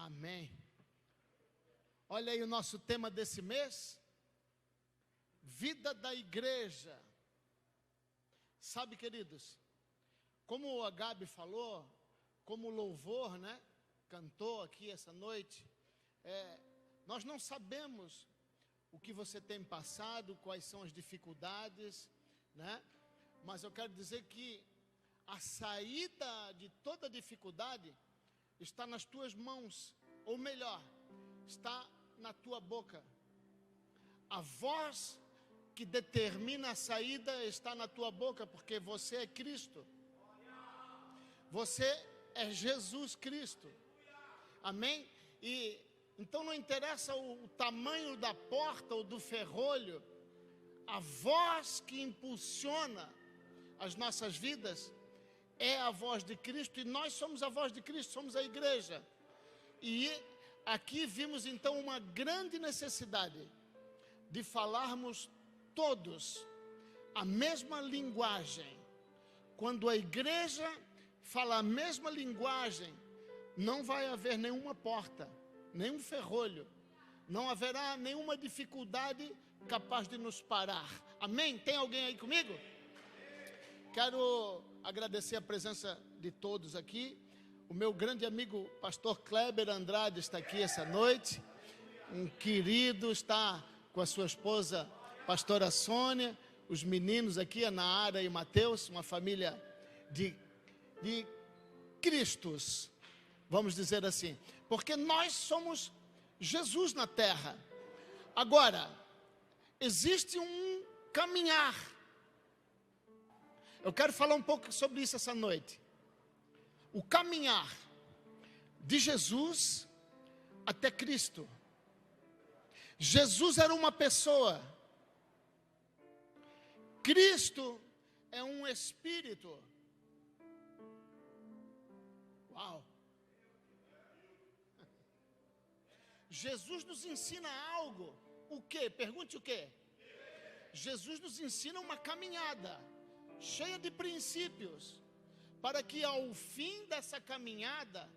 Amém. Olha aí o nosso tema desse mês: vida da igreja. Sabe, queridos, como a Gabi falou, como o louvor, cantou aqui essa noite, nós não sabemos o que você tem passado, quais são as dificuldades, mas eu quero dizer que a saída de toda dificuldade está nas tuas mãos, ou melhor, está na tua boca. A voz que determina a saída está na tua boca, porque você é Cristo. Você é Jesus Cristo. Amém? E então não interessa o tamanho da porta ou do ferrolho, a voz que impulsiona as nossas vidas é a voz de Cristo, e nós somos a voz de Cristo, somos a igreja. E aqui vimos então uma grande necessidade de falarmos todos a mesma linguagem. Quando a igreja fala a mesma linguagem, não vai haver nenhuma porta, nenhum ferrolho, não haverá nenhuma dificuldade capaz de nos parar. Amém? Tem alguém aí comigo? Quero agradecer a presença de todos aqui. O meu grande amigo pastor Kleber Andrade está aqui essa noite. Um querido, está com a sua esposa pastora Sônia, os meninos aqui, a Naara e Mateus, uma família de Cristos, vamos dizer assim, porque nós somos Jesus na terra. Agora, existe um caminhar. Eu quero falar um pouco sobre isso essa noite. O caminhar de Jesus até Cristo. Jesus era uma pessoa. Cristo é um espírito. Uau! Jesus nos ensina algo. O quê? Pergunte o quê? Jesus nos ensina uma caminhada cheia de princípios, para que ao fim dessa caminhada,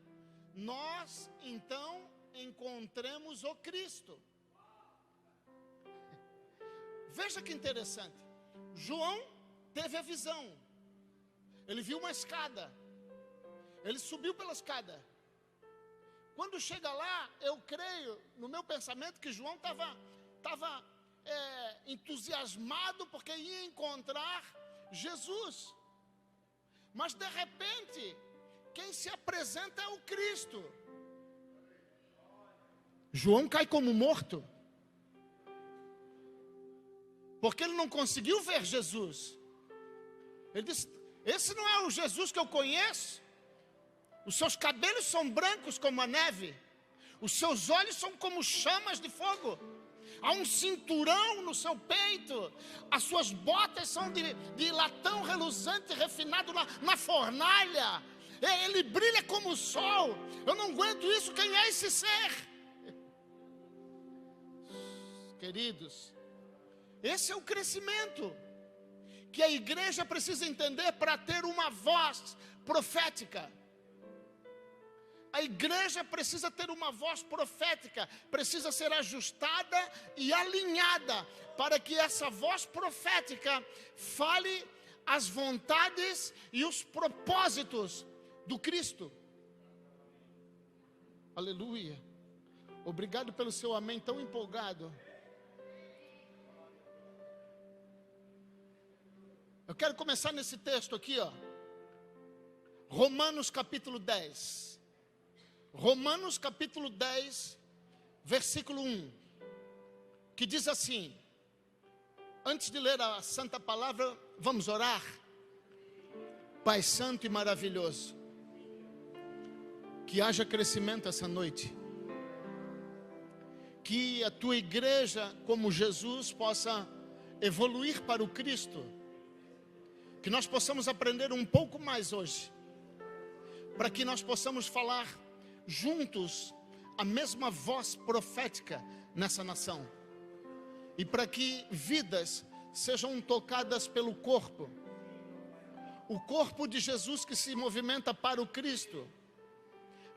nós então encontremos o Cristo. Veja que interessante. João teve a visão. Ele viu uma escada. Ele subiu pela escada. Quando chega lá, eu creio, no meu pensamento, que João estava entusiasmado porque ia encontrar Jesus. Mas de repente, quem se apresenta é o Cristo. João cai como morto, porque ele não conseguiu ver Jesus. Ele disse: esse não é o Jesus que eu conheço. Os seus cabelos são brancos como a neve, os seus olhos são como chamas de fogo, há um cinturão no seu peito, as suas botas são de latão reluzente, refinado na fornalha, ele brilha como o sol. Eu não aguento isso, quem é esse ser? Queridos, esse é o crescimento que a igreja precisa entender para ter uma voz profética. A igreja precisa ter uma voz profética, precisa ser ajustada e alinhada, para que essa voz profética fale as vontades e os propósitos do Cristo. Aleluia. Obrigado pelo seu amém tão empolgado. Eu quero começar nesse texto aqui, Romanos capítulo 10. Romanos capítulo 10, versículo 1, que diz assim. Antes de ler a santa palavra, vamos orar. Pai santo e maravilhoso, que haja crescimento essa noite, que a tua igreja, como Jesus, possa evoluir para o Cristo, que nós possamos aprender um pouco mais hoje, para que nós possamos falar juntos a mesma voz profética nessa nação, e para que vidas sejam tocadas pelo corpo, o corpo de Jesus que se movimenta para o Cristo,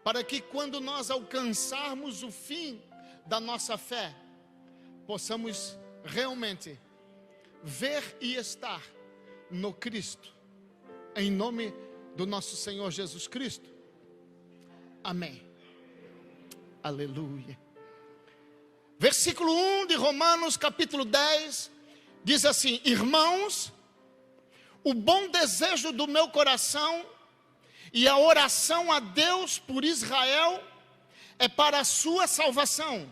para que quando nós alcançarmos o fim da nossa fé, possamos realmente ver e estar no Cristo, em nome do nosso Senhor Jesus Cristo. Amém. Aleluia. Versículo 1 de Romanos capítulo 10, diz assim: irmãos, o bom desejo do meu coração e a oração a Deus por Israel é para a sua salvação,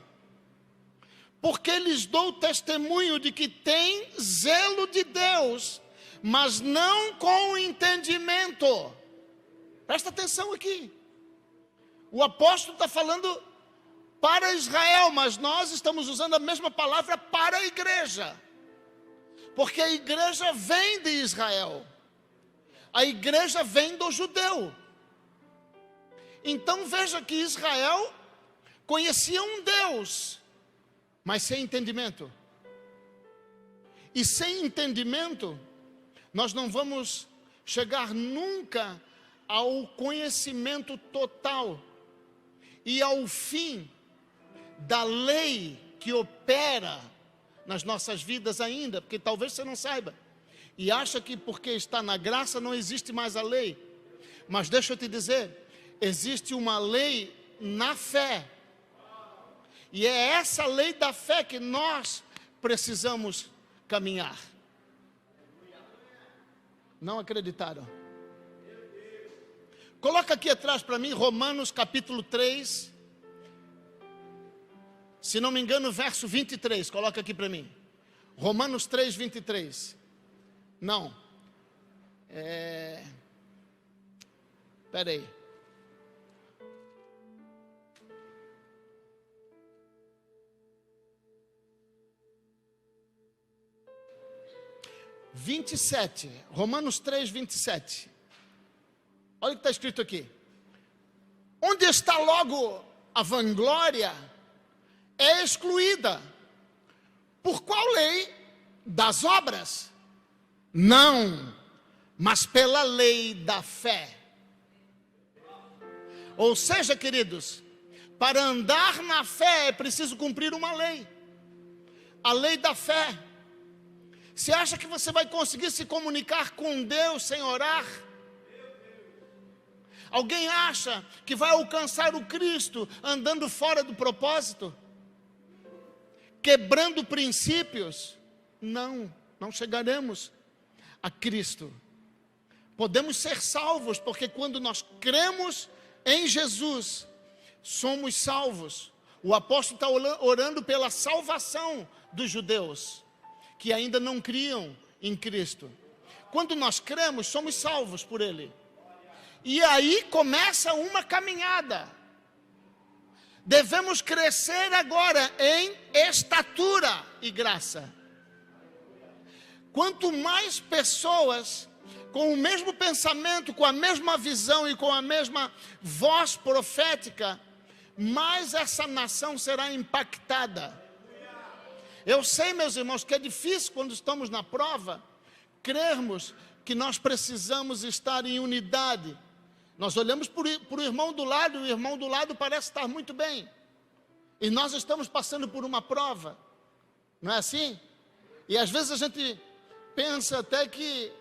porque lhes dou testemunho de que tem zelo de Deus, mas não com entendimento. Presta atenção aqui. O apóstolo está falando para Israel, mas nós estamos usando a mesma palavra para a igreja, porque a igreja vem de Israel, a igreja vem do judeu. Então veja que Israel conhecia um Deus, mas sem entendimento. E sem entendimento, nós não vamos chegar nunca ao conhecimento total e ao fim da lei que opera nas nossas vidas ainda, porque talvez você não saiba e acha que porque está na graça não existe mais a lei. Mas deixa eu te dizer, existe uma lei na fé, e é essa lei da fé que nós precisamos caminhar. Não acreditaram? Coloca aqui atrás para mim Romanos capítulo 3, se não me engano, verso 23, coloca aqui para mim. Romanos 3, 23. Não. Espera aí. Romanos 3, 27. Olha o que está escrito aqui. Onde está logo a vanglória é excluída. Por qual lei? Das obras? Não, mas pela lei da fé. Ou seja, queridos, para andar na fé é preciso cumprir uma lei. A lei da fé. Você acha que você vai conseguir se comunicar com Deus sem orar? Alguém acha que vai alcançar o Cristo andando fora do propósito? Quebrando princípios? Não, não chegaremos a Cristo. Podemos ser salvos, porque quando nós cremos em Jesus, somos salvos. O apóstolo está orando pela salvação dos judeus, que ainda não criam em Cristo. Quando nós cremos, somos salvos por Ele. E aí começa uma caminhada. Devemos crescer agora em estatura e graça. Quanto mais pessoas com o mesmo pensamento, com a mesma visão e com a mesma voz profética, mais essa nação será impactada. Eu sei, meus irmãos, que é difícil quando estamos na prova, crermos que nós precisamos estar em unidade. Nós olhamos para o irmão do lado, e o irmão do lado parece estar muito bem. E nós estamos passando por uma prova. Não é assim? E às vezes a gente pensa até que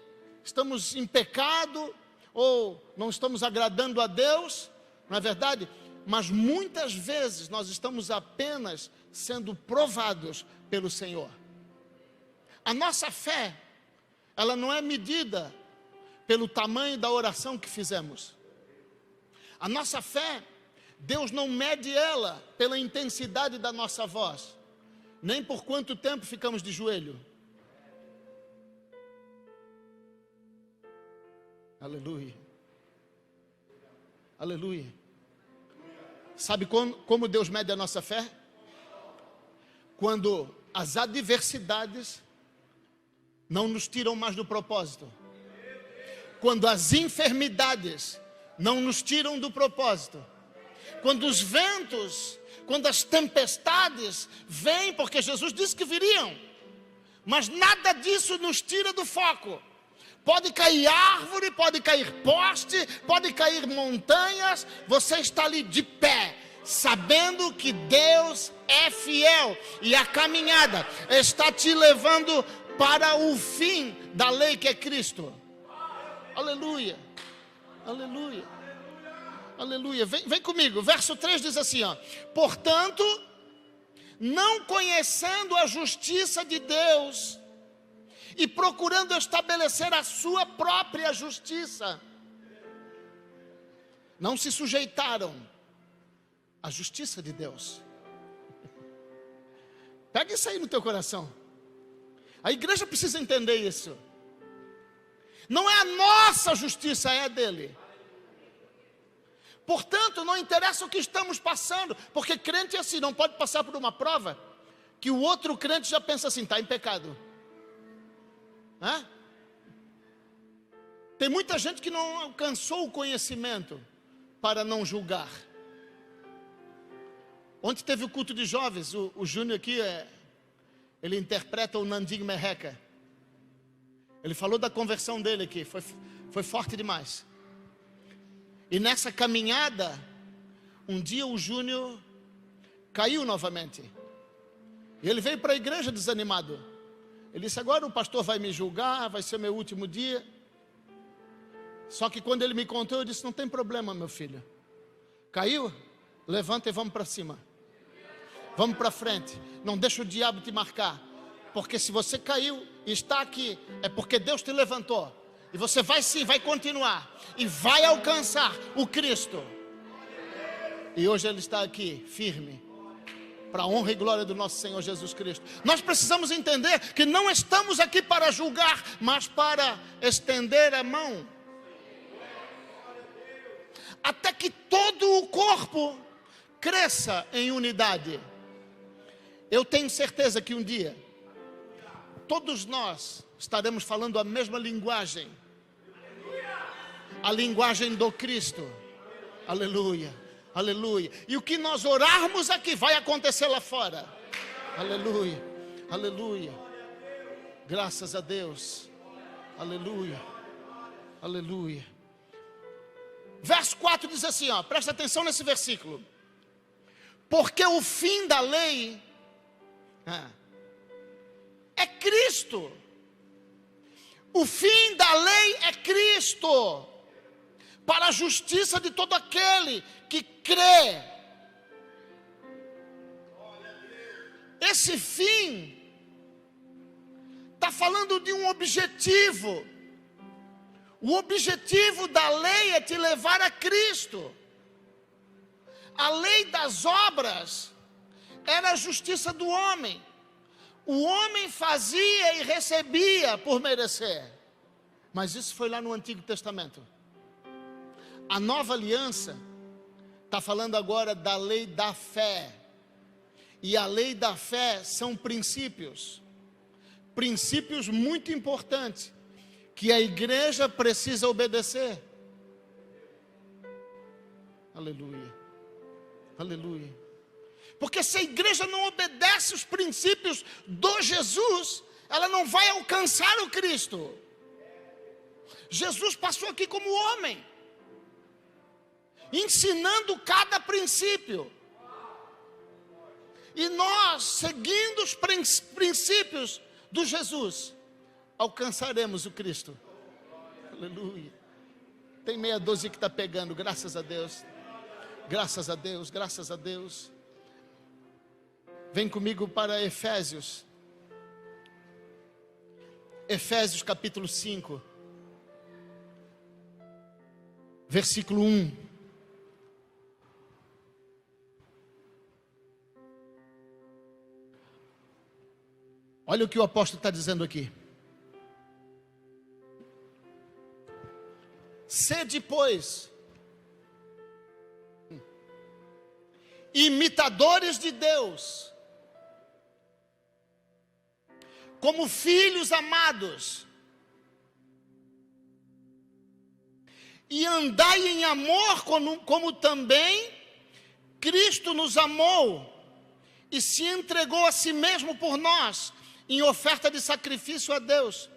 estamos em pecado, ou não estamos agradando a Deus, não é verdade? Mas muitas vezes nós estamos apenas sendo provados pelo Senhor. A nossa fé, ela não é medida pelo tamanho da oração que fizemos. A nossa fé, Deus não mede ela pela intensidade da nossa voz, nem por quanto tempo ficamos de joelho. Aleluia. Aleluia. Sabe como Deus mede a nossa fé? Quando as adversidades não nos tiram mais do propósito. Quando as enfermidades não nos tiram do propósito. Quando os ventos, quando as tempestades vêm, porque Jesus disse que viriam, mas nada disso nos tira do foco. Pode cair árvore, pode cair poste, pode cair montanhas, você está ali de pé, sabendo que Deus é fiel, e a caminhada está te levando para o fim da lei, que é Cristo. Aleluia, aleluia, aleluia. Vem comigo, verso 3 diz assim, ó: portanto, não conhecendo a justiça de Deus e procurando estabelecer a sua própria justiça, não se sujeitaram à justiça de Deus. Pega isso aí no teu coração. A igreja precisa entender isso. Não é a nossa justiça, é a dele. Portanto, não interessa o que estamos passando, porque crente é assim, não pode passar por uma prova que o outro crente já pensa assim, está em pecado. Hã? Tem muita gente que não alcançou o conhecimento para não julgar. Ontem teve o culto de jovens, o Júnior aqui, ele interpreta o Nandig Merreca. Ele falou da conversão dele aqui, foi forte demais. E nessa caminhada, um dia o Júnior caiu novamente. E ele veio para a igreja desanimado. Ele disse, agora o pastor vai me julgar, vai ser meu último dia. Só que quando ele me contou, eu disse, não tem problema, meu filho. Caiu? Levanta e vamos para cima. Vamos para frente. Não deixa o diabo te marcar. Porque se você caiu e está aqui, é porque Deus te levantou. E você vai sim, vai continuar. E vai alcançar o Cristo. E hoje Ele está aqui, firme. Para a honra e glória do nosso Senhor Jesus Cristo. Nós precisamos entender que não estamos aqui para julgar, mas para estender a mão. Até que todo o corpo cresça em unidade. Eu tenho certeza que um dia todos nós estaremos falando a mesma linguagem. A linguagem do Cristo. Aleluia, aleluia. E o que nós orarmos aqui vai acontecer lá fora. Aleluia, aleluia. Graças a Deus. Aleluia, aleluia. Verso 4 diz assim, ó, presta atenção nesse versículo. Porque o fim da lei é Cristo. O fim da lei é Cristo, para a justiça de todo aquele que crê. Esse fim está falando de um objetivo. O objetivo da lei é te levar a Cristo. A lei das obras era a justiça do homem. O homem fazia e recebia por merecer. Mas isso foi lá no Antigo Testamento. A nova aliança está falando agora da lei da fé. E a lei da fé são princípios. Princípios muito importantes, que a igreja precisa obedecer. Aleluia, aleluia. Porque se a igreja não obedece os princípios do Jesus, ela não vai alcançar o Cristo. Jesus passou aqui como homem, ensinando cada princípio. E nós, seguindo os princípios do Jesus, alcançaremos o Cristo. Aleluia. Tem meia dúzia que está pegando, graças a Deus. Graças a Deus, graças a Deus. Vem comigo para Efésios. Efésios capítulo 5. Versículo 1. Olha o que o apóstolo está dizendo aqui. Sede, pois, imitadores de Deus, como filhos amados, e andai em amor como também Cristo nos amou e se entregou a si mesmo por nós, em oferta de sacrifício a Deus,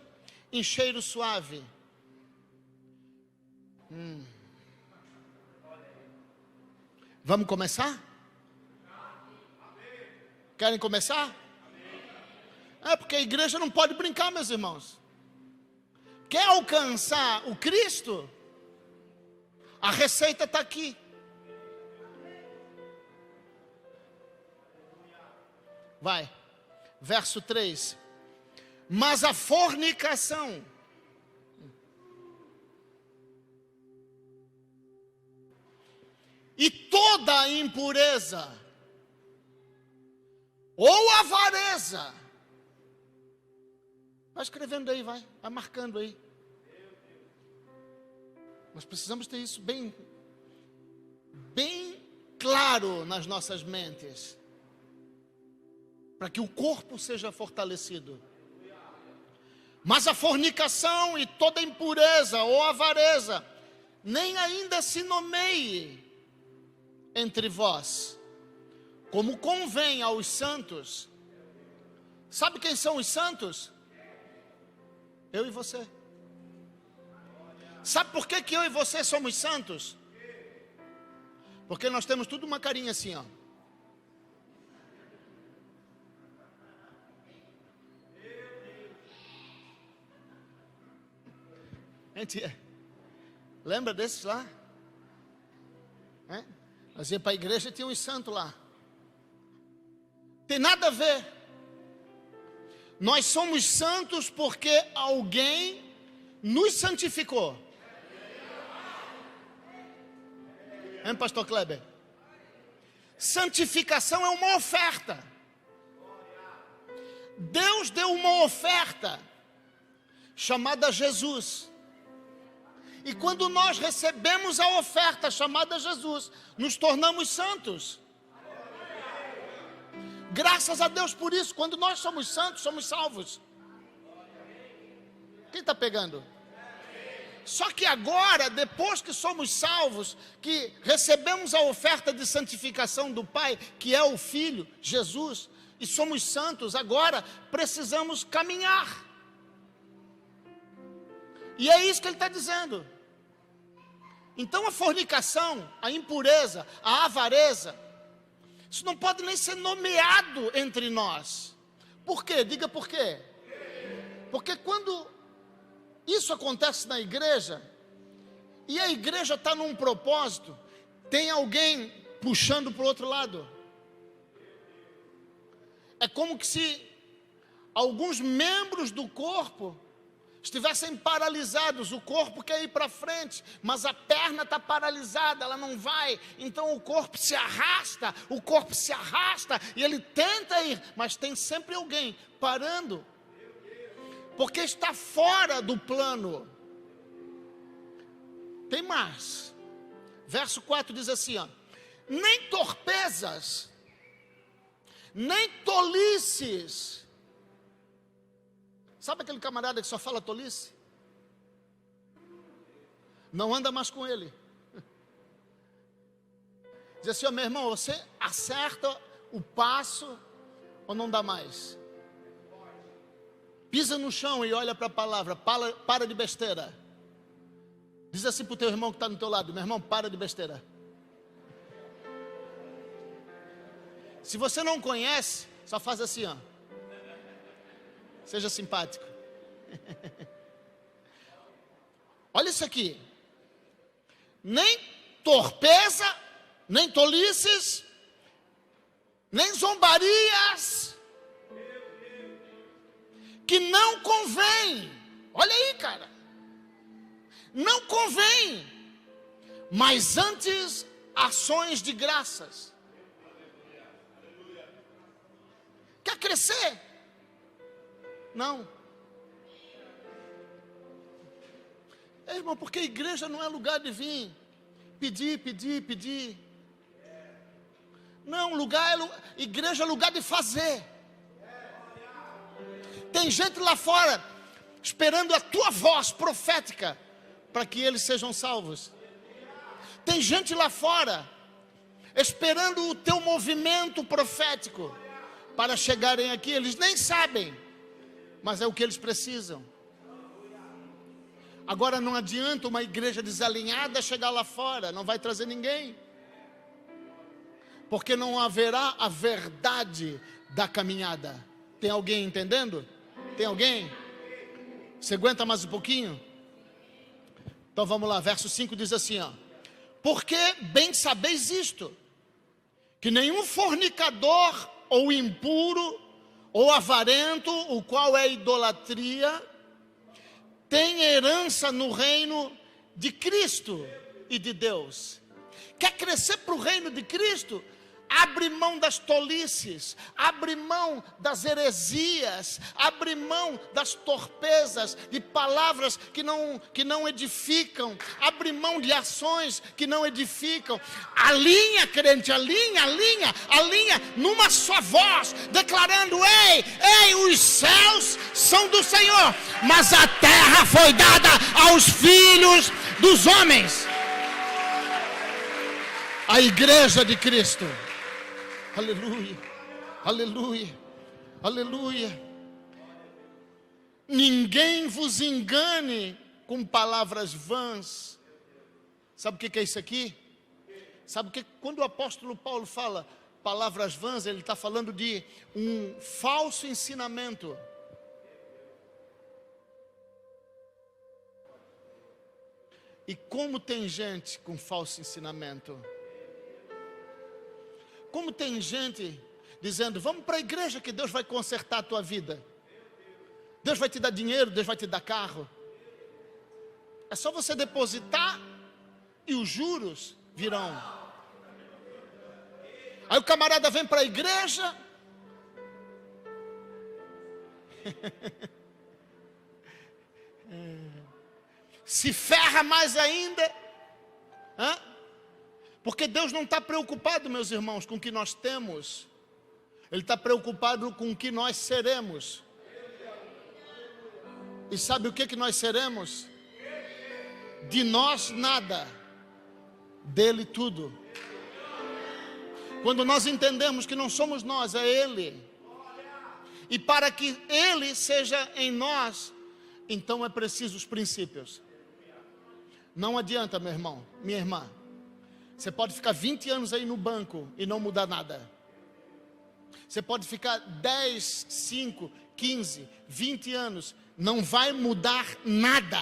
em cheiro suave. Vamos começar? Querem começar? É porque a igreja não pode brincar, meus irmãos. Quer alcançar o Cristo? A receita está aqui. Vai, verso 3. Mas a fornicação e toda a impureza ou avareza, vai escrevendo aí, vai marcando aí. Nós precisamos ter isso bem claro nas nossas mentes, para que o corpo seja fortalecido. Mas a fornicação e toda impureza ou avareza, nem ainda se nomeie entre vós, como convém aos santos. Sabe quem são os santos? Eu e você. Sabe por que eu e você somos santos? Porque nós temos tudo uma carinha assim, ó. Gente, lembra desses lá? Nós ia para a igreja e tinha uns santos lá. Tem nada a ver. Nós somos santos porque alguém nos santificou. Hein, pastor Kleber? Santificação é uma oferta. Deus deu uma oferta chamada Jesus. E quando nós recebemos a oferta chamada Jesus, nos tornamos santos. Graças a Deus por isso. Quando nós somos santos, somos salvos. Quem está pegando? Só que agora, depois que somos salvos, que recebemos a oferta de santificação do Pai, que é o Filho, Jesus, e somos santos, agora precisamos caminhar. E é isso que ele está dizendo. Então a fornicação, a impureza, a avareza, isso não pode nem ser nomeado entre nós. Por quê? Diga por quê. Porque quando isso acontece na igreja, e a igreja está num propósito, tem alguém puxando para o outro lado. É como que se alguns membros do corpo estivessem paralisados. O corpo quer ir para frente, mas a perna está paralisada, ela não vai. Então o corpo se arrasta e ele tenta ir, mas tem sempre alguém parando, porque está fora do plano. Tem mais. Verso 4 diz assim, ó: nem torpezas, nem tolices. Sabe aquele camarada que só fala tolice? Não anda mais com ele. Diz assim, ó, meu irmão, você acerta o passo ou não dá mais? Pisa no chão e olha para a palavra, para de besteira. Diz assim para o teu irmão que está no teu lado, meu irmão, para de besteira. Se você não conhece, só faz assim, ó. Seja simpático. Olha isso aqui. Nem torpeza, nem tolices, nem zombarias, que não convém. Olha aí, cara. Não convém, mas antes ações de graças. Quer crescer? Não. Irmão, porque a igreja não é lugar de vir pedir. Não, igreja é lugar de fazer. Tem gente lá fora esperando a tua voz profética para que eles sejam salvos. Tem gente lá fora esperando o teu movimento profético para chegarem aqui. Eles nem sabem, mas é o que eles precisam. Agora não adianta uma igreja desalinhada chegar lá fora, não vai trazer ninguém. porque não haverá a verdade da caminhada. Tem alguém entendendo? Tem alguém? Você aguenta mais um pouquinho? Então vamos lá, verso 5 diz assim, ó: porque bem sabeis isto, que nenhum fornicador, ou impuro, ou avarento, o qual é idolatria, tem herança no reino de Cristo e de Deus. Quer crescer para o reino de Cristo? Abre mão das tolices, abre mão das heresias, abre mão das torpezas, de palavras que não edificam, abre mão de ações que não edificam. Alinha, crente, alinha numa só voz, declarando: ei, os céus são do Senhor, mas a terra foi dada aos filhos dos homens. A igreja de Cristo. Aleluia, aleluia, aleluia. Ninguém vos engane com palavras vãs. Sabe o que é isso aqui? Sabe que quando o apóstolo Paulo fala palavras vãs, ele está falando de um falso ensinamento. E como tem gente com falso ensinamento? Como tem gente dizendo: vamos para a igreja que Deus vai consertar a tua vida. Deus vai te dar dinheiro, Deus vai te dar carro. É só você depositar e os juros virão. Aí o camarada vem para a igreja. Se ferra mais ainda. Porque Deus não está preocupado, meus irmãos, com o que nós temos. Ele está preocupado com o que nós seremos. E sabe o que nós seremos? De nós nada, dele tudo. Quando nós entendemos que não somos nós, é Ele. E para que Ele seja em nós, então é preciso os princípios. Não adianta, meu irmão, minha irmã. Você pode ficar 20 anos aí no banco e não mudar nada. Você pode ficar 10, 5, 15, 20 anos, não vai mudar nada.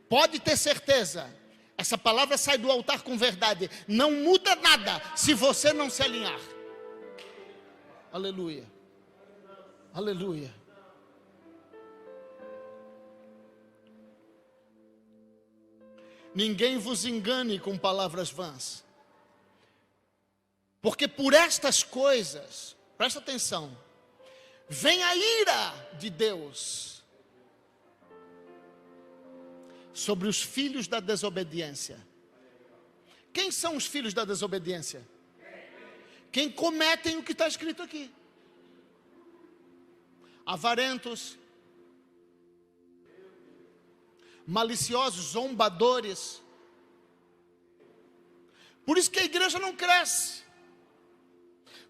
Pode ter certeza. Essa palavra sai do altar com verdade. Não muda nada se você não se alinhar. Aleluia. Aleluia. Ninguém vos engane com palavras vãs. Porque por estas coisas, presta atenção, vem a ira de Deus sobre os filhos da desobediência. Quem são os filhos da desobediência? Quem cometem o que está escrito aqui: avarentos, maliciosos, zombadores. Por isso que a igreja não cresce.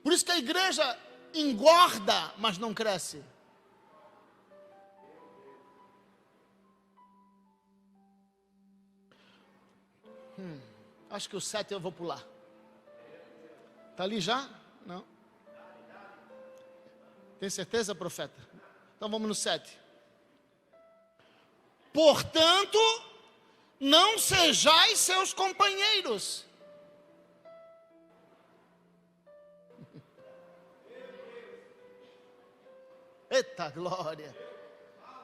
Por isso que a igreja engorda, mas não cresce. Acho que o 7 eu vou pular. Está ali já? Não? Tem certeza, profeta? Então vamos no 7. Portanto, não sejais seus companheiros. Eita glória!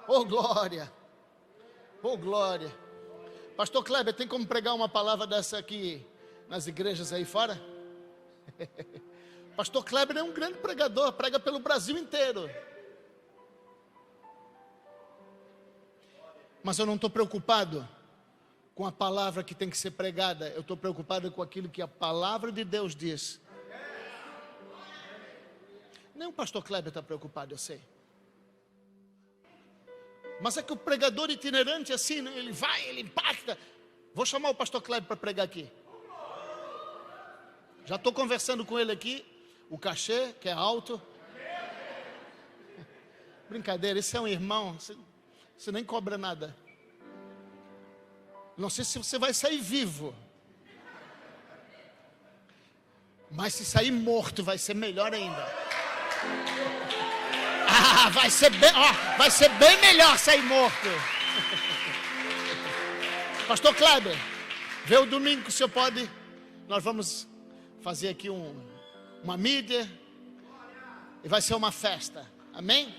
Oh glória! Oh glória! Pastor Kleber, tem como pregar uma palavra dessa aqui nas igrejas aí fora? Pastor Kleber é um grande pregador, prega pelo Brasil inteiro. Mas eu não estou preocupado com a palavra que tem que ser pregada. Eu estou preocupado com aquilo que a palavra de Deus diz. Nem o pastor Kleber está preocupado, eu sei. Mas é que o pregador itinerante assim, né? Ele vai, ele impacta. Vou chamar o pastor Kleber para pregar aqui. Já estou conversando com ele aqui. O cachê, que é alto. Brincadeira, esse é um irmão. Você nem cobra nada. Não sei se você vai sair vivo. Mas se sair morto vai ser melhor ainda. Vai ser bem melhor sair morto. Pastor Kleber, vê o domingo que o senhor pode. Nós vamos fazer aqui uma mídia. E vai ser uma festa. Amém?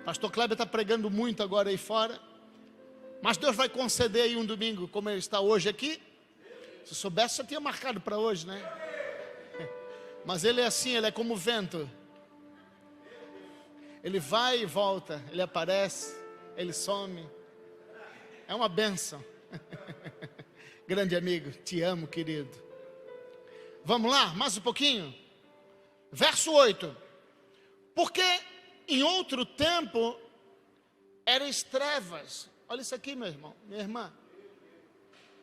Pastor Kleber está pregando muito agora aí fora. Mas Deus vai conceder aí um domingo, como ele está hoje aqui. Se soubesse, já tinha marcado para hoje, né? Mas ele é assim, ele é como o vento. Ele vai e volta, ele aparece, ele some. É uma bênção. Grande amigo, te amo, querido. Vamos lá, mais um pouquinho. Verso 8. Porque em outro tempo eras trevas. Olha isso aqui, meu irmão, minha irmã.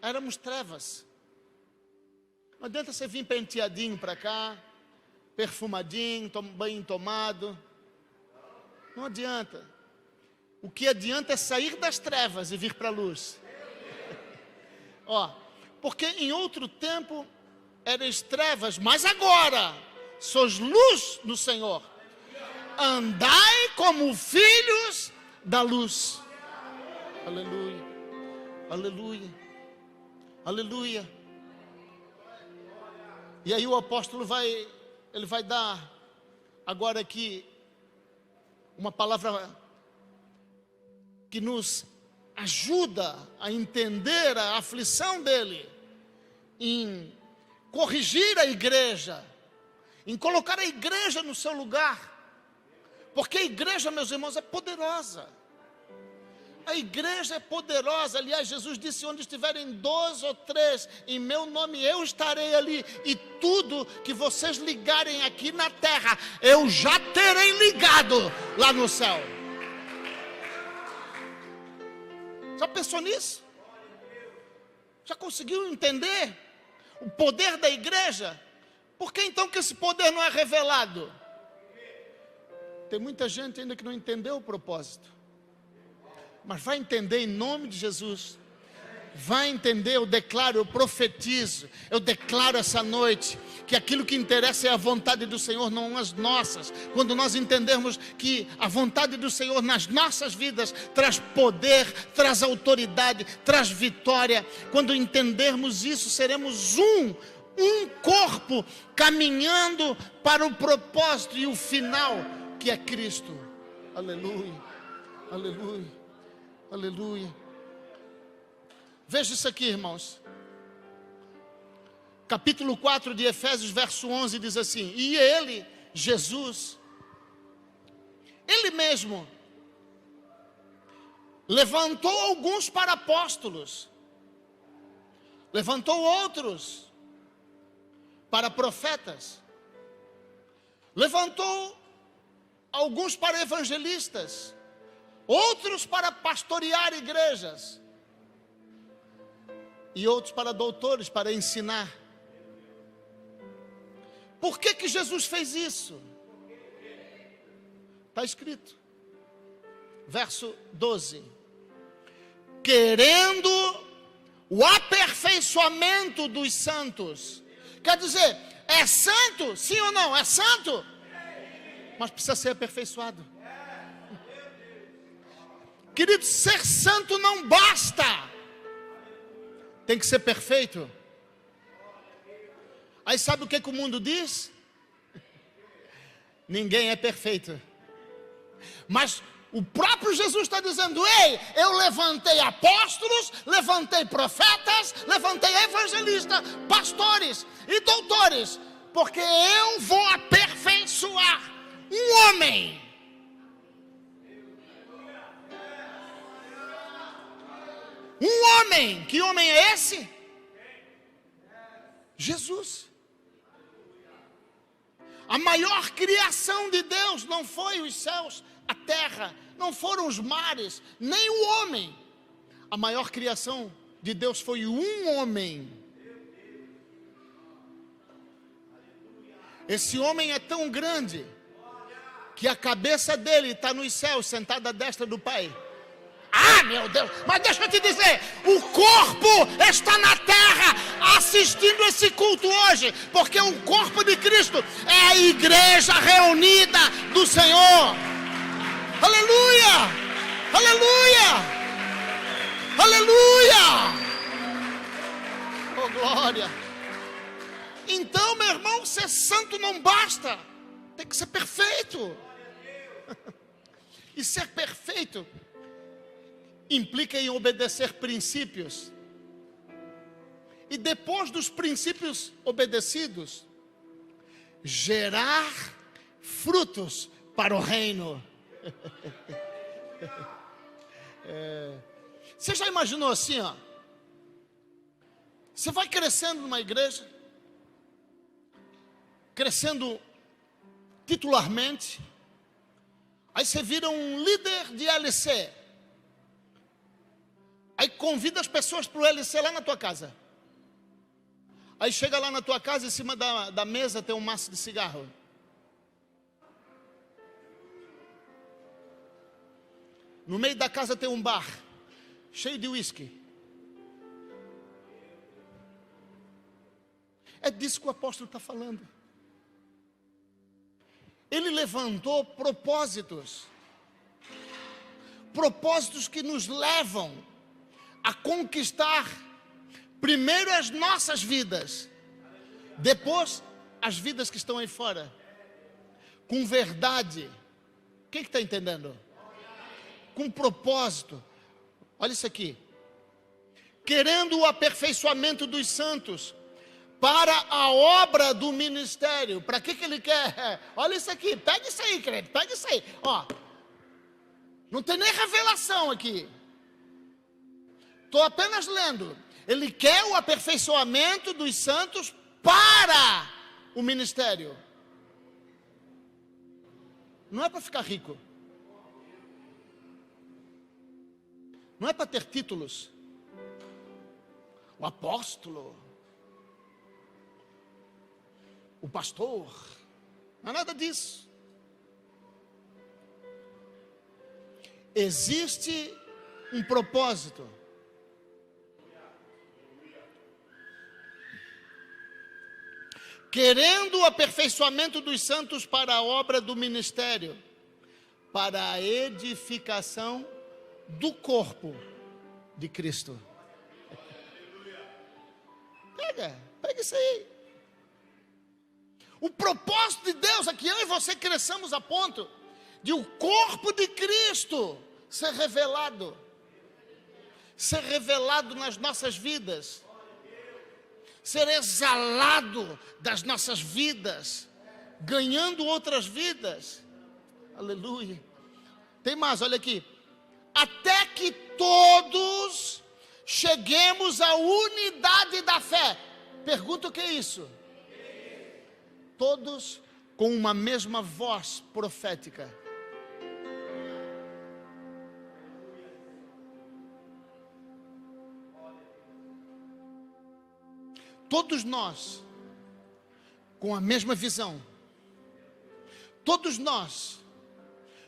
Éramos trevas. Não adianta você vir penteadinho para cá, perfumadinho, banho tomado. Não adianta. O que adianta é sair das trevas e vir para a luz. Porque em outro tempo eras trevas, mas agora sois luz no Senhor. Andai como filhos da luz. Aleluia, aleluia, aleluia. E aí o apóstolo vai dar agora aqui uma palavra que nos ajuda a entender a aflição dele, em corrigir a igreja, em colocar a igreja no seu lugar, porque a igreja, meus irmãos, é poderosa. A igreja é poderosa. Aliás, Jesus disse: onde estiverem 2 ou 3 em meu nome, eu estarei ali. E tudo que vocês ligarem aqui na terra, eu já terei ligado lá no céu. Já pensou nisso? Já conseguiu entender o poder da igreja? Por que então que esse poder não é revelado? Tem muita gente ainda que não entendeu o propósito. Mas vai entender em nome de Jesus. Vai entender, eu declaro, eu profetizo, eu declaro essa noite que aquilo que interessa é a vontade do Senhor, não as nossas. Quando nós entendermos que a vontade do Senhor nas nossas vidas traz poder, traz autoridade, traz vitória. Quando entendermos isso, seremos um corpo caminhando para o propósito e o final, que é Cristo. Aleluia, aleluia. Aleluia. Veja isso aqui, irmãos. Capítulo 4 de Efésios, verso 11 diz assim: e ele, Jesus, ele mesmo levantou alguns para apóstolos, levantou outros para profetas, levantou alguns para evangelistas, outros para pastorear igrejas, e outros para doutores, para ensinar. Por que Jesus fez isso? Está escrito, verso 12: querendo o aperfeiçoamento dos santos. Quer dizer, é santo, sim ou não? É santo, mas precisa ser aperfeiçoado. Querido, ser santo não basta, tem que ser perfeito. Aí sabe o que o mundo diz? Ninguém é perfeito. Mas o próprio Jesus está dizendo: ei, eu levantei apóstolos, levantei profetas, levantei evangelistas, pastores e doutores, porque eu vou aperfeiçoar um homem. Um homem, que homem é esse? Jesus. A maior criação de Deus não foi os céus, a terra, não foram os mares, nem o homem. A maior criação de Deus foi um homem. Esse homem é tão grande que a cabeça dele está nos céus, sentada à destra do Pai. Ah, meu Deus, mas deixa eu te dizer, o corpo está na terra assistindo esse culto hoje, porque o corpo de Cristo é a igreja reunida do Senhor. Aleluia, aleluia, aleluia, oh glória. Então, meu irmão, ser santo não basta, tem que ser perfeito. E ser perfeito implica em obedecer princípios. E depois dos princípios obedecidos, gerar frutos para o reino. Você já imaginou assim, ó? Você vai crescendo numa igreja, crescendo titularmente, aí você vira um líder de LC. Aí convida as pessoas para o LC lá na tua casa. Aí chega lá na tua casa, em cima da mesa tem um maço de cigarro. No meio da casa tem um bar, cheio de uísque. É disso que o apóstolo está falando. Ele levantou propósitos. Propósitos que nos levam a conquistar primeiro as nossas vidas, depois as vidas que estão aí fora, com verdade. Quem está entendendo? Com propósito. Olha isso aqui. Querendo o aperfeiçoamento dos santos para a obra do ministério. Para que ele quer? Olha isso aqui, pega isso aí, crente, pega isso aí. Ó, não tem nem revelação aqui. Estou apenas lendo. Ele quer o aperfeiçoamento dos santos para o ministério. Não é para ficar rico. Não é para ter títulos. O apóstolo, o pastor, não é nada disso. Existe um propósito. Querendo o aperfeiçoamento dos santos para a obra do ministério, para a edificação do corpo de Cristo. Pega isso aí. O propósito de Deus é que eu e você cresçamos a ponto de o corpo de Cristo ser revelado nas nossas vidas, ser exalado das nossas vidas, ganhando outras vidas. Aleluia. Tem mais, olha aqui. Até que todos cheguemos à unidade da fé. Pergunta o que é isso? Todos com uma mesma voz profética. Todos nós com a mesma visão. Todos nós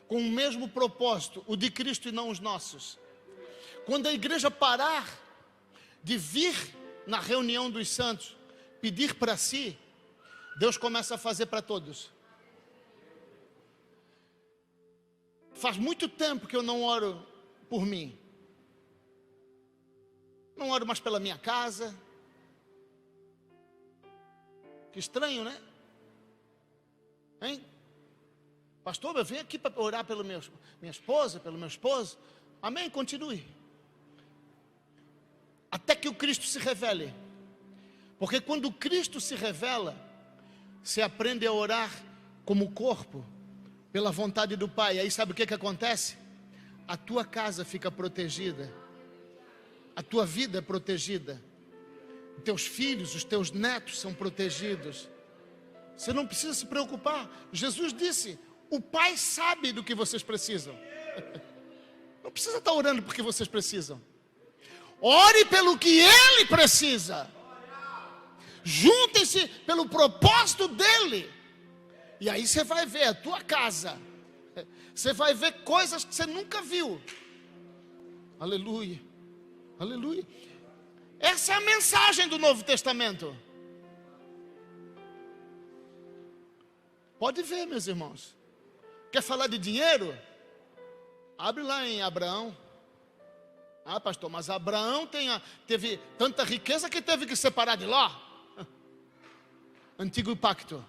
com o mesmo propósito, o de Cristo e não os nossos. Quando a igreja parar de vir na reunião dos santos, pedir para si, Deus começa a fazer para todos. Faz muito tempo que eu não oro por mim. Não oro mais pela minha casa. Que estranho, né? Hein? Pastor, eu venho aqui para orar pela minha esposa, pelo meu esposo. Amém? Continue. Até que o Cristo se revele. Porque quando o Cristo se revela, você aprende a orar como corpo, pela vontade do Pai. Aí sabe o que acontece? A tua casa fica protegida. A tua vida é protegida. Os teus filhos, os teus netos são protegidos. Você não precisa se preocupar. Jesus disse: o Pai sabe do que vocês precisam. Não precisa estar orando porque vocês precisam. Ore pelo que Ele precisa. Juntem-se pelo propósito dEle. E aí você vai ver a tua casa. Você vai ver coisas que você nunca viu. Aleluia. Aleluia. Essa é a mensagem do Novo Testamento. Pode ver, meus irmãos. Quer falar de dinheiro? Abre lá em Abraão. Ah, pastor, mas Abraão teve tanta riqueza que teve que separar de Ló. Antigo pacto.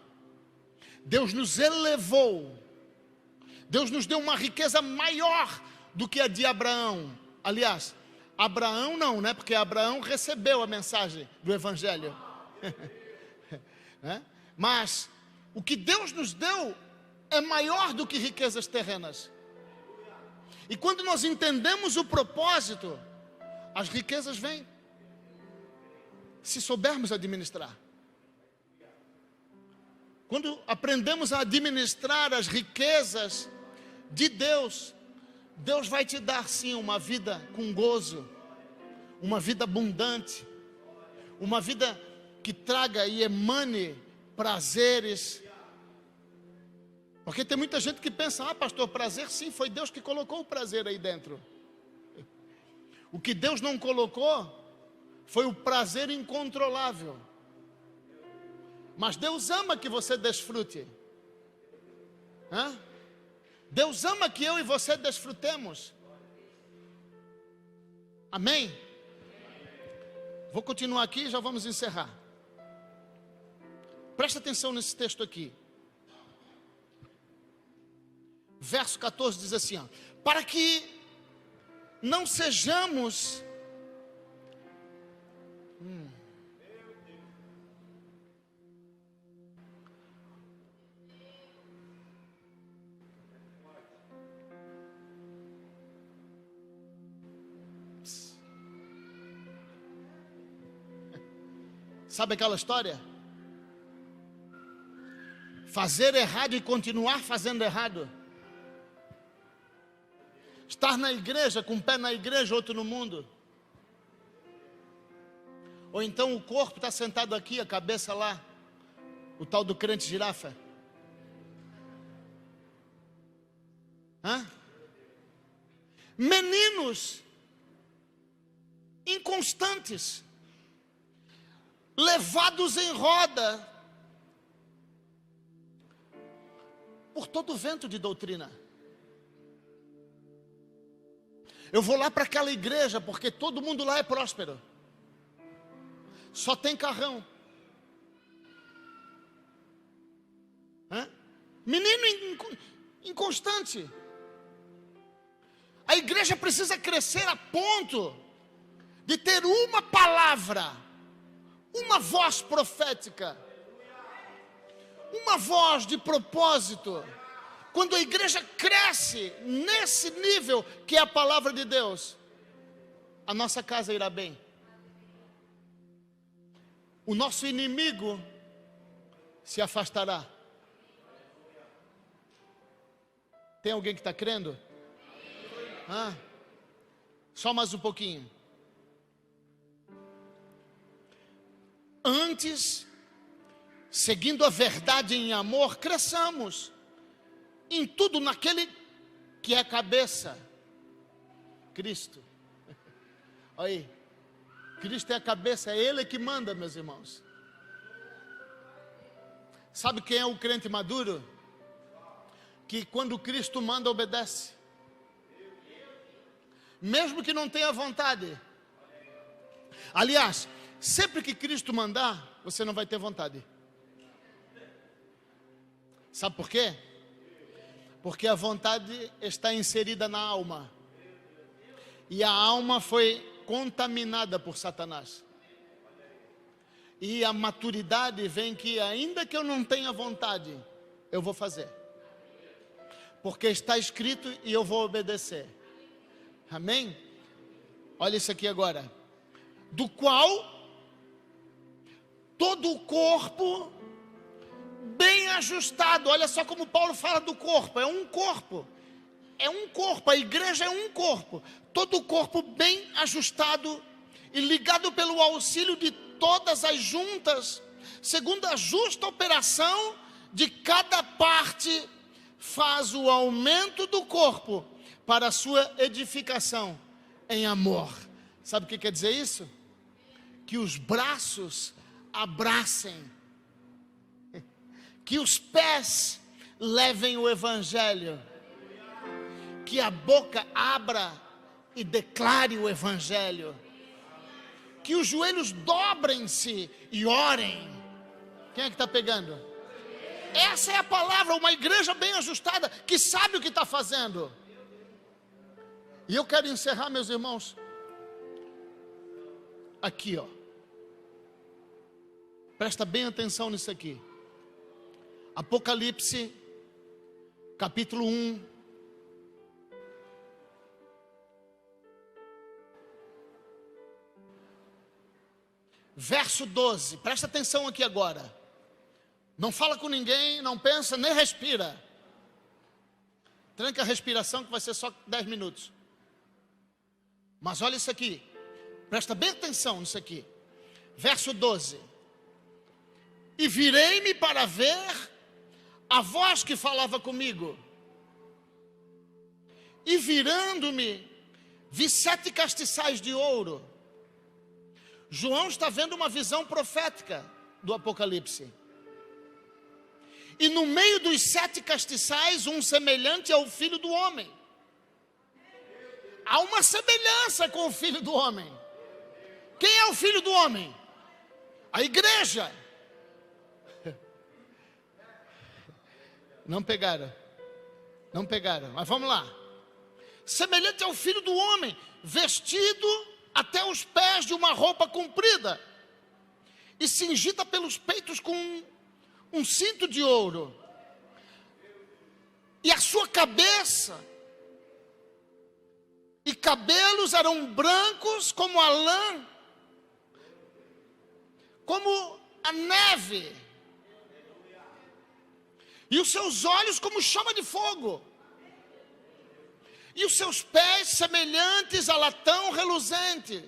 Deus nos elevou. Deus nos deu uma riqueza maior do que a de Abraão. Aliás, Abraão não, né? Porque Abraão recebeu a mensagem do Evangelho. Mas o que Deus nos deu é maior do que riquezas terrenas. E quando nós entendemos o propósito, as riquezas vêm. Se soubermos administrar. Quando aprendemos a administrar as riquezas de Deus, Deus vai te dar sim uma vida com gozo, uma vida abundante, uma vida que traga e emane prazeres. Porque tem muita gente que pensa, ah pastor, prazer sim, foi Deus que colocou o prazer aí dentro. O que Deus não colocou foi o prazer incontrolável. Mas Deus ama que você desfrute. Deus ama que eu e você desfrutemos. Amém? Vou continuar aqui e já vamos encerrar. Presta atenção nesse texto aqui. Verso 14 diz assim, ó, para que não sejamos sabe aquela história? Fazer errado e continuar fazendo errado. Estar na igreja, com um pé na igreja, outro no mundo. Ou então o corpo está sentado aqui, a cabeça lá. O tal do crente girafa. Meninos inconstantes, levados em roda por todo vento de doutrina. Eu vou lá para aquela igreja porque todo mundo lá é próspero. Só tem carrão. Menino inconstante. A igreja precisa crescer a ponto de ter uma palavra, uma voz profética, uma voz de propósito. Quando a igreja cresce nesse nível que é a palavra de Deus, a nossa casa irá bem. O nosso inimigo se afastará. Tem alguém que está crendo? Só mais um pouquinho. Antes, seguindo a verdade em amor, cresçamos em tudo naquele que é a cabeça, Cristo. Olha aí, Cristo é a cabeça, é Ele que manda, meus irmãos. Sabe quem é o crente maduro? Que quando Cristo manda, obedece. Mesmo que não tenha vontade. Aliás, sempre que Cristo mandar, você não vai ter vontade. Sabe por quê? Porque a vontade está inserida na alma. E a alma foi contaminada por Satanás. E a maturidade vem que, ainda que eu não tenha vontade, eu vou fazer. Porque está escrito e eu vou obedecer. Amém? Olha isso aqui agora. Do qual todo o corpo bem ajustado. Olha só como Paulo fala do corpo. É um corpo. É um corpo. A igreja é um corpo. Todo o corpo bem ajustado e ligado pelo auxílio de todas as juntas, segundo a justa operação de cada parte, faz o aumento do corpo para a sua edificação em amor. Sabe o que quer dizer isso? Que os braços abracem, que os pés levem o evangelho, que a boca abra e declare o evangelho, que os joelhos dobrem-se e orem. Quem é que está pegando? Essa é a palavra, uma igreja bem ajustada, que sabe o que está fazendo. E eu quero encerrar, meus irmãos, aqui, ó. Presta bem atenção nisso aqui. Apocalipse, capítulo 1. Verso 12, presta atenção aqui agora. Não fala com ninguém, não pensa, nem respira. Tranca a respiração que vai ser só 10 minutos. Mas olha isso aqui, presta bem atenção nisso aqui. Verso 12. E virei-me para ver a voz que falava comigo. E virando-me, vi 7 castiçais de ouro. João está vendo uma visão profética do Apocalipse. E no meio dos 7 castiçais, um semelhante ao Filho do Homem. Há uma semelhança com o Filho do Homem. Quem é o Filho do Homem? A igreja. Não pegaram, mas vamos lá. Semelhante ao Filho do Homem, vestido até os pés de uma roupa comprida e cingida pelos peitos com um cinto de ouro. E a sua cabeça e cabelos eram brancos como a lã, como a neve. E os seus olhos como chama de fogo. E os seus pés semelhantes a latão reluzente,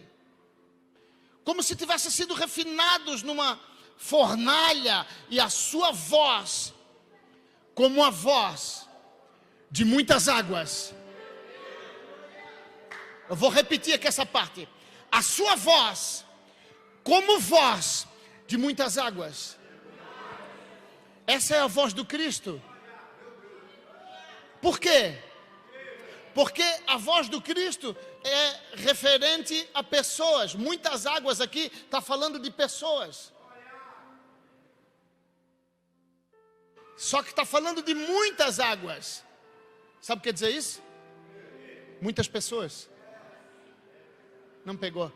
como se tivessem sido refinados numa fornalha. E a sua voz, como a voz de muitas águas. Eu vou repetir aqui essa parte. A sua voz, como voz de muitas águas. Essa é a voz do Cristo. Por quê? Porque a voz do Cristo é referente a pessoas. Muitas águas aqui está falando de pessoas. Só que está falando de muitas águas. Sabe o que quer dizer isso? Muitas pessoas. Não pegou.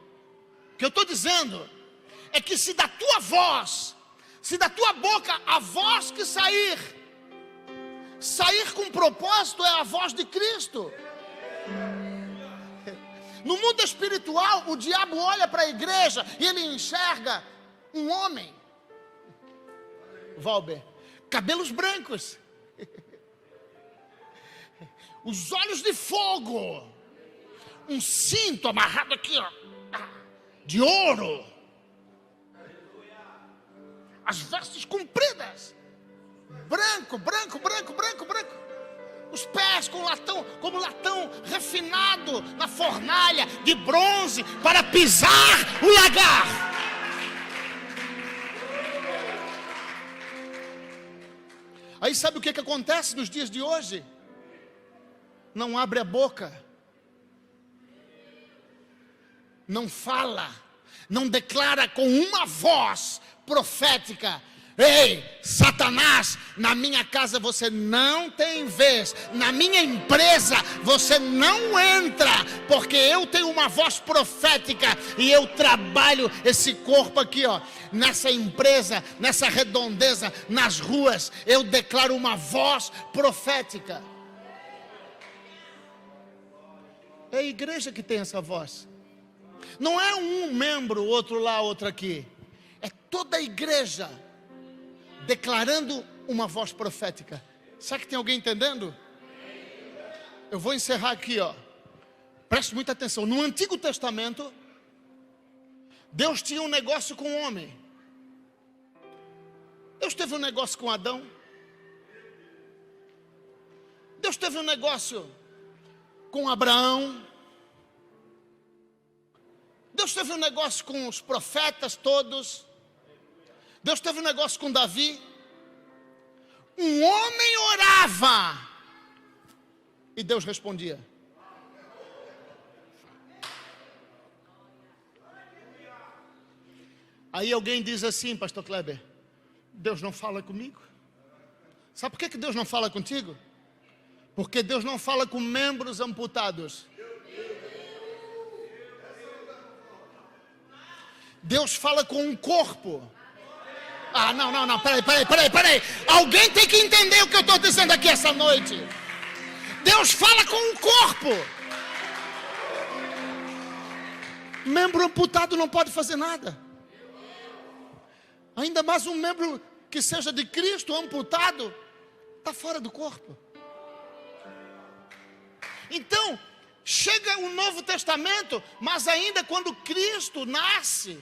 O que eu estou dizendo é que se da tua voz, se da tua boca a voz que sair com propósito, é a voz de Cristo. No mundo espiritual, o diabo olha para a igreja e ele enxerga um homem, Valber, cabelos brancos, os olhos de fogo, um cinto amarrado aqui, ó, de ouro, as vestes compridas, branco, os pés como latão refinado na fornalha de bronze para pisar o lagar. Aí sabe o que acontece nos dias de hoje? Não abre a boca, não fala, não declara com uma voz profética: ei, Satanás, na minha casa você não tem vez, na minha empresa você não entra, porque eu tenho uma voz profética e eu trabalho esse corpo aqui, ó, nessa empresa, nessa redondeza, nas ruas, eu declaro uma voz profética. É a igreja que tem essa voz. Não é um membro, outro lá, outro aqui. É toda a igreja declarando uma voz profética. Será que tem alguém entendendo? Eu vou encerrar aqui, ó. Preste muita atenção. No Antigo Testamento, Deus tinha um negócio com o homem. Deus teve um negócio com Adão. Deus teve um negócio com Abraão. Deus teve um negócio com os profetas todos. Deus teve um negócio com Davi. Um homem orava e Deus respondia. Aí alguém diz assim, pastor Kleber, Deus não fala comigo. Sabe por que Deus não fala contigo? Porque Deus não fala com membros amputados. Deus fala com um corpo. Ah, não, peraí. Alguém tem que entender o que eu estou dizendo aqui essa noite. Deus fala com um corpo. Membro amputado não pode fazer nada. Ainda mais um membro que seja de Cristo amputado, está fora do corpo. Então, chega o Novo Testamento, mas ainda quando Cristo nasce,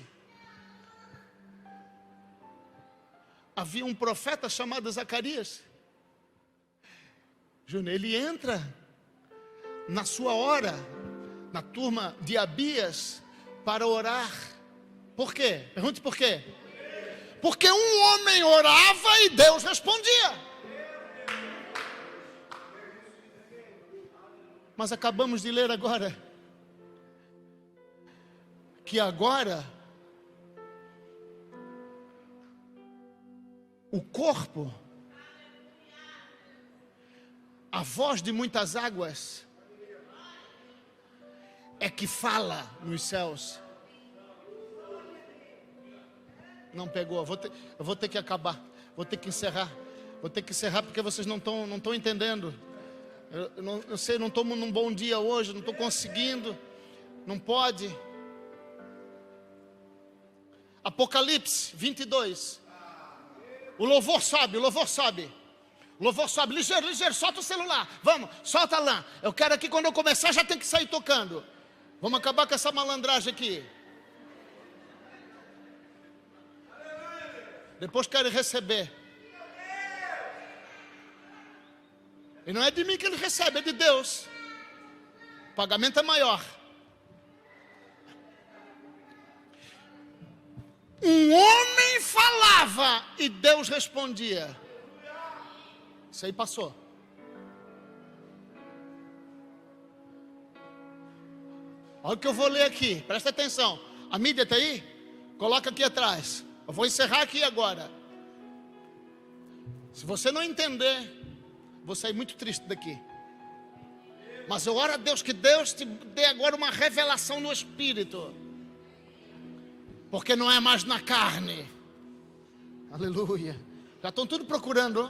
havia um profeta chamado Zacarias. Júnior, ele entra na sua hora, na turma de Abias, para orar. Por quê? Pergunte por quê? Porque um homem orava e Deus respondia. Mas acabamos de ler agora que agora o corpo, a voz de muitas águas, é que fala nos céus. Não pegou, eu vou ter que acabar, vou ter que encerrar porque vocês não estão entendendo. Eu sei, não estou num bom dia hoje, não estou conseguindo, não pode. Apocalipse 22. O louvor sobe. Ligeiro, solta o celular. Vamos, solta lá. Eu quero aqui, quando eu começar, já tem que sair tocando. Vamos acabar com essa malandragem aqui. Depois quero receber. E não é de mim que ele recebe, é de Deus. O pagamento é maior. Um homem falava e Deus respondia. Isso aí passou. Olha o que eu vou ler aqui, presta atenção. A mídia está aí? Coloca aqui atrás. Eu vou encerrar aqui agora. Se você não entender, vou sair muito triste daqui. Mas eu oro a Deus que Deus te dê agora uma revelação no Espírito. Porque não é mais na carne. Aleluia. Já estão tudo procurando.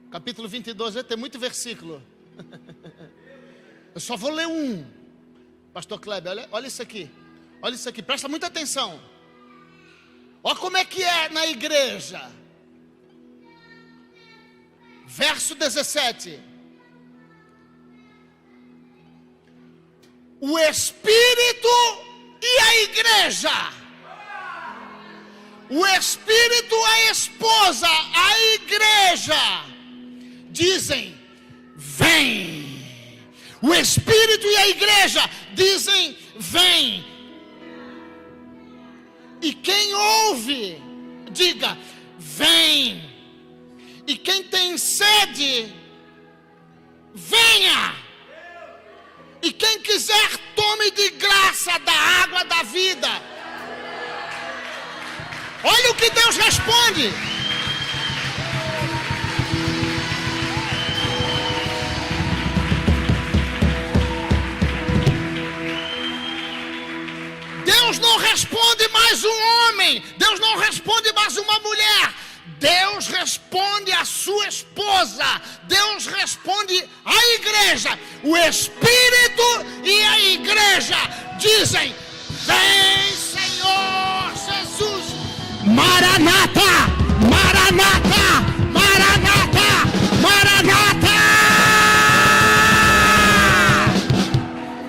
Capítulo 22, tem muito versículo. Eu só vou ler um. Pastor Kleber, olha isso aqui. Olha isso aqui, presta muita atenção. Olha como é que é na igreja. Verso 17. O Espírito e a igreja. O Espírito, a esposa, a igreja dizem: vem. O Espírito e a igreja dizem: vem. E quem ouve, diga: vem. E quem tem sede, venha. E quem quiser, tome de graça da água da vida. Olha o que Deus responde. Deus não responde mais um homem. Deus não responde mais uma mulher. Deus responde a sua esposa. Deus responde à igreja. O Espírito e a igreja dizem: vem, Senhor Jesus. Maranata, Maranata.